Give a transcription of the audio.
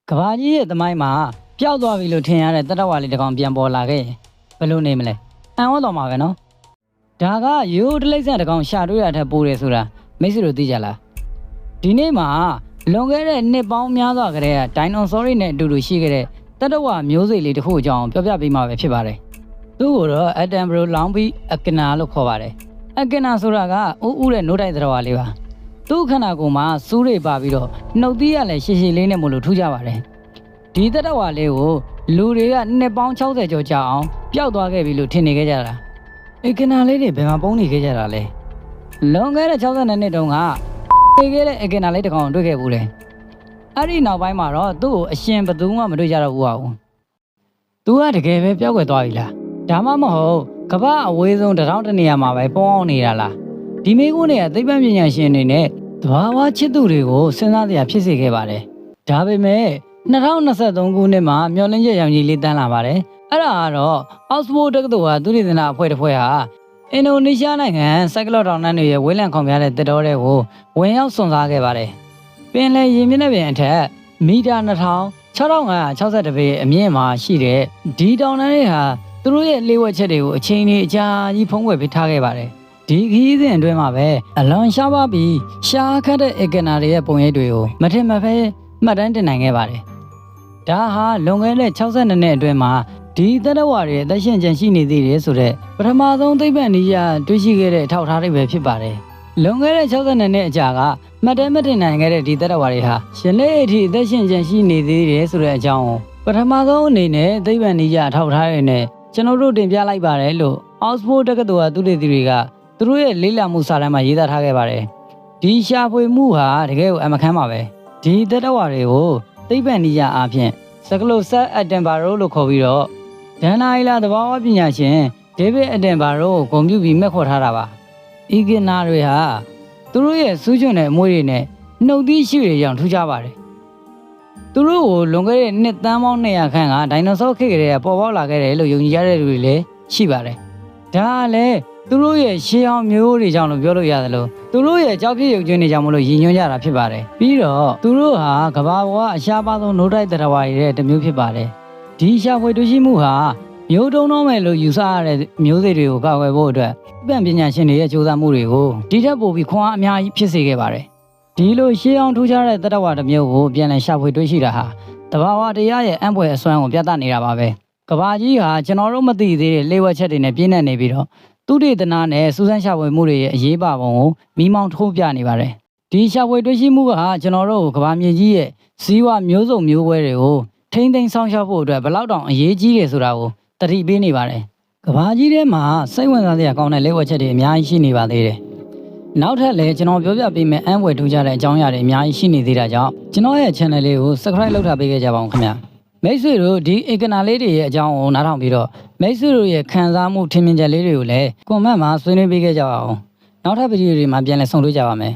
ကဘာကြီးရဲ့သမိုင်းမှာပျောက်သွားပြီလို့ထင်ရတဲ့တတဝါလေးတစ်ကောင်ပြန်ပေါ်လာခဲ့ရင်ဘယ်လိုနေမလဲအံ့ဩတော်မှာပဲနော်ဒါကရိုးတလိမ့်ဆန်တစ်ကောင်ရှာတွေ့ရတဲ့ပိုးတယ်ဆိုတာမိတ်ဆွေတို့သိကြလားဒီနေ့မှာလွန်ခဲ့တဲ့နှစ်ပေါင်းများစွာကတည်းကဒိုင်နိုဆောတွေနဲ့အတူတူရှိခဲ့တဲ့တတဝါမျိုးစိတ်လေးတစ်ခုအကြောင်းပြောပြပေးမှာပဲဖြစ်ပါတယ်သူ့ကိုတော့အတမ်ဘရိုလောင်ဘီအကနာလို့ခေါ်ပါတယ်အကနာဆိုတာကဥဥတဲ့နို့တိုက်တတဝါလေးပါသူ့ခန္ဓာကိုယ်မှာစူးတွေပါပြီးတော့နှုတ်သီးရလည်းရှည်ရှည်လေးနဲ့မလို့ထူးကြပါတယ်ဒီတတဝါလေးကိုလူတွေကနှစ်ပေါင်း60ကျော်ကြာအောင်ပျောက်သွားခဲ့ပြီလို့ထင်နေခဲ့ကြတာအကနာလေးတွေဘယ်မှာပုံနေခဲ့ကြတာလဲလွန်ခဲ့တဲ့62နှစ်တုန်းကနေခဲ့တဲ့အကနာလေးတစ်ကောင်တွေ့ခဲ့ဘူးလေအဲ့ဒီနောက်ပိုင်းမှာတော့သူ့ကိုအရှင်ဘယ်သူမှမတွေ့ကြတော့ဘူးပါဘူးသူကတကယ်ပဲပျောက်ကွယ်သွားပြီလားဒါမှမဟုတ်ကမ္ဘာအဝေးဆုံးတစ်ထောင်တစ်နေရာမှာပဲပေါအောင်နေတာလားဒီမိကုန်းတွေကသိပ္ပံပညာရှင်တွေနဲ့သဘာဝချစ်သူတွေကိုစဉ်းစားစရာဖြစ်စေခဲ့ပါတယ်ဒါပေမဲ့2023ခုနှစ်မှာမျော်လင့်ချက်ရောင်ကြီးလေးတန်းလာပါတယ်အဲ့ဒါကတော့အောက်စဖို့တက္ကသိုလ်ဟာသုတေသနအဖွဲ့တစ်ဖွဲ့ဟာအင်ဒိုနီးရှားနိုင်ငံစိုက်ကလော့တောင်တန်းတွေရဲ့ဝေးလံခေါင်ပြတဲ့တစ်တော်တွေကိုဝင်ရောက်စွန့်စားခဲ့ပါတယ်ပင်လယ်ရေမျက်နှာပြင်အထက်မီတာ6562ပေအမြင့်မှာရှိတဲ့ဒီတောင်တန်းတွေဟာသူတို့ရဲ့လေဝက်ချက်တွေကိုအချိန်ကြီးအကြာကြီးဖုံးကွယ်ပေးထားခဲ့ပါတယ်ဒီခီးစဉ်အတွင်းမှာပဲအလွန်ရှားပါပြီးရှားခတ်တဲ့ဧကနာတွေရဲ့ပုံရိပ်တွေကိုမထင်မှတ်ပဲမှတ်တမ်းတင်နိုင်ခဲ့ပါတယ်ဒါဟာလွန်ခဲ့တဲ့62နှစ်အတွင်းမှာဒီတတဝါတွေအသက်ရှင်ကျန်ရှိနေသေးတယ်ဆိုတော့ပထမဆုံးသိပ္ပံနည်းရတွေ့ရှိခဲ့တဲ့အထောက်အထားတွေပဲဖြစ်ပါတယ်လွန်ခဲ့တဲ့62နှစ်အကြာကမှတ်တမ်းမတင်နိုင်ခဲ့တဲ့ဒီတတဝါတွေဟာယနေ့အထိအသက်ရှင်ကျန်ရှိနေသေးတယ်ဆိုတဲ့အကြောင်းကိုပထမဆုံးအနေနဲ့သိပ္ပံနည်းရအထောက်အထားတွေနဲ့ကျွန်တော်တို့တင်ပြလိုက်ပါတယ်လို့အောက်စဖို့တက္ကသိုလ်ကသုတေသီတွေကသူတို့ရဲ့လေ့လာမှုစာတမ်းမှာရေးသားထားခဲ့ပါတယ်ဒီရှာဖွေမှုဟာတကယ်ကိုအမခန်းပါပဲဒီတတဝါတွေကိုသိပ္ပံနည်းရအားဖြင့်စကလိုဆက်အတန်ဘာရိုလို့ခေါ်ပြီးတော့ဒန်နာအီလာသဘာဝပညာရှင်ဒေးဗစ်အတန်ဘာရိုကိုဂုဏ်ပြုပြီးမှတ်ခေါ်ထားတာပါဤကနာတွေဟာသူတို့ရဲ့စူးကျွန်းတဲ့အမွှေးတွေနဲ့နှုတ်သီးရှိတွေကြောင့်ထူးခြားပါတယ်သူတို့ကိုလွန်ခဲ့တဲ့နှစ်သန်းပေါင်း200ခန့်ကဒိုင်နိုဆောခေတ်ကလေးကပေါ်ပေါက်လာခဲ့တယ်လို့ယုံကြည်ကြတဲ့လူတွေလည်းရှိပါတယ်ဒါကလည်းသူတို့ရဲ့ရှေးဟောင်းမျိုးတွေကြောင့်လို့ပြောလို့ရတယ်လို့သူတို့ရဲ့ကြောက်ပြည့်ရုပ်ကျွန်းတွေကြောင့်မလို့ရည်ညွှန်းကြတာဖြစ်ပါတယ်ပြီးတော့သူတို့ဟာကမ္ဘာပေါ်ကအရှားပါဆုံးနို့တိုက်တရဝါတွေရဲ့တစ်မျိုးဖြစ်ပါတယ်ဒီရှာဖွေတွေ့ရှိမှုဟာမျိုးတုံးတော့မယ်လို့ယူဆရတဲ့မျိုးစိတ်တွေကိုကာကွယ်ဖို့အတွက်ပညာပညာရှင်တွေရဲ့ကြိုးစားမှုတွေကိုဒီထက်ပိုပြီးခွန်အားအများကြီးဖြစ်စေခဲ့ပါတယ်ဒီလိုရှေးအောင်ထူးခြားတဲ့တတဝါတစ်မျိုးကိုပြန်လည်ရှာဖွေတွေ့ရှိတာဟာတဘာဝတရားရဲ့အံ့ဖွယ်အစွမ်းကိုပြသနေတာပါပဲကဘာကြီးဟာကျွန်တော်တို့မသိသေးတဲ့လေဝက်ချက်တွေနဲ့ပြည့်နေနေပြီးတော့သုတေသနနဲ့စူးစမ်းရှာဖွေမှုတွေရဲ့အရေးပါပုံကိုမိမောင်းထိုးပြနေပါတယ်ဒီရှာဖွေတွေ့ရှိမှုကကျွန်တော်တို့ကဘာမြေကြီးရဲ့ဇီဝမျိုးစုံမျိုးကွဲတွေကိုထိမ့်သိမ်းဆောင်ရှောက်ဖို့အတွက်ဘယ်လောက်တောင်အရေးကြီးတယ်ဆိုတာကိုသတိပေးနေပါတယ်ကဘာကြီးထဲမှာစိတ်ဝင်စားစရာကောင်းတဲ့လေဝက်ချက်တွေအများကြီးရှိနေပါသေးတယ်နောက်ထပ်လည်းကျွန်တော်ပြောပြပေးမယ့်အံ့ဖွယ်ထူးခြားတဲ့အကြောင်းအရာတွေအများကြီးရှိနေသေးတာကြောင့်ကျွန်တော်ရဲ့ channel လေးကို subscribe လုပ်ထားပေးခဲ့ကြပါဦးခင်ဗျာမိတ်ဆွေတို့ဒီဧကနာလေးတွေရဲ့အကြောင်းကိုနားထောင်ပြီးတော့မိတ်ဆွေတို့ရဲ့ခံစားမှုထင်မြင်ချက်လေးတွေကိုလည်း comment မှာဆွေးနွေးပေးခဲ့ကြပါဦးနောက်ထပ်ဗီဒီယိုတွေမှာပြန်လည်ဆုံတွေ့ကြပါမယ်